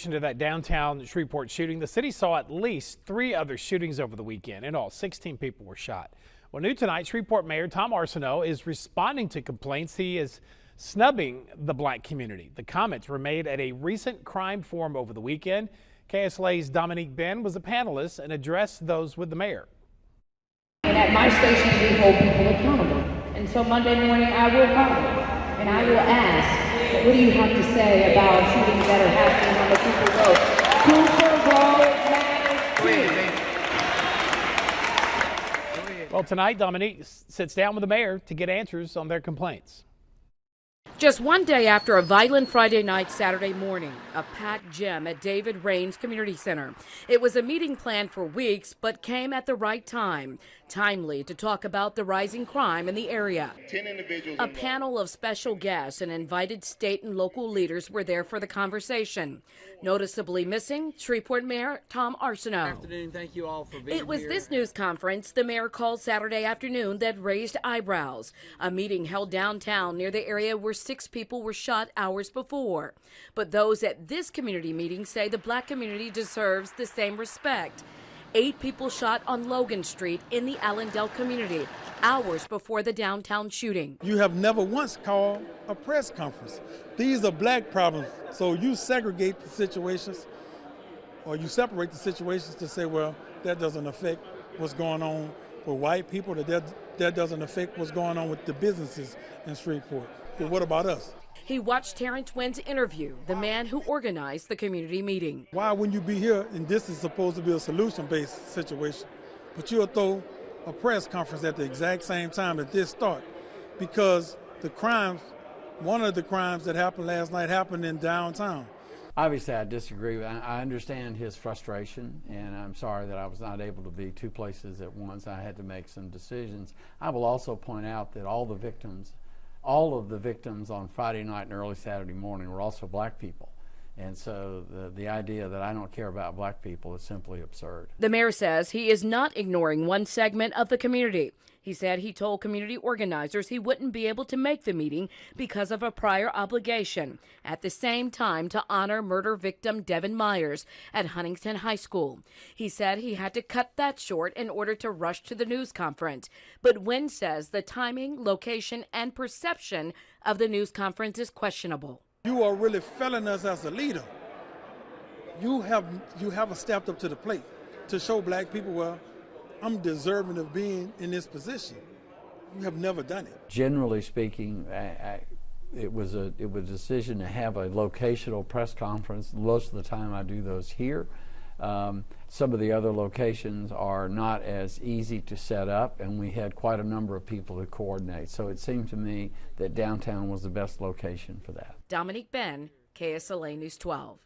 To that downtown Shreveport shooting, the city saw at least 3 other shootings over the weekend. In all, 16 people were shot. Well, new tonight, Shreveport Mayor Tom Arsenault is responding to complaints he is snubbing the black community. The comments were made at a recent crime forum over the weekend. KSLA's Dominique Ben was a panelist and addressed those with the mayor. And at my station, we hold people accountable. And so Monday morning, I will come and I will ask, what do you have to say about shootings that are happening on the Cooper Road? Well, tonight, Dominique sits down with the mayor to get answers on their complaints. Just one day after a violent Friday night, Saturday morning, a packed gym at David Raines Community Center. It was a meeting planned for weeks, but came at the right time. Timely to talk about the rising crime in the area. 10 individuals. A panel of special guests and invited state and local leaders were there for the conversation. Noticeably missing, Shreveport Mayor Tom Arsenault. Good afternoon. Thank you all for being here. It was this news conference the mayor called Saturday afternoon that raised eyebrows. A meeting held downtown near the area where 6 people were shot hours before. But those at this community meeting say the black community deserves the same respect. 8 people shot on Logan Street in the Allendale community, hours before the downtown shooting. You have never once called a press conference. These are black problems, so you segregate the situations, or you separate the situations to say, well, that doesn't affect what's going on with white people, that doesn't affect what's going on with the businesses in Shreveport. But what about us? He watched Terrence Wynn's interview, the man who organized the community meeting. Why wouldn't you be here, and this is supposed to be a solution-based situation, but you'll throw a press conference at the exact same time that this starts? Because the crimes, one of the crimes that happened last night happened in downtown. Obviously, I disagree. I understand his frustration, and I'm sorry that I was not able to be 2 places at once. I had to make some decisions. I will also point out that all of the victims on Friday night and early Saturday morning were also black people. And so the idea that I don't care about black people is simply absurd. The mayor says he is not ignoring one segment of the community. He said he told community organizers he wouldn't be able to make the meeting because of a prior obligation. At the same time, to honor murder victim Devin Myers at Huntington High School. He said he had to cut that short in order to rush to the news conference. But Wynn says the timing, location, and perception of the news conference is questionable. You are really failing us as a leader. You haven't stepped up to the plate to show black people, well, I'm deserving of being in this position. You have never done it. Generally speaking, it was a decision to have a locational press conference. Most of the time I do those here. Some of the other locations are not as easy to set up, and we had quite a number of people to coordinate. So it seemed to me that downtown was the best location for that. Dominique Ben, KSLA News 12.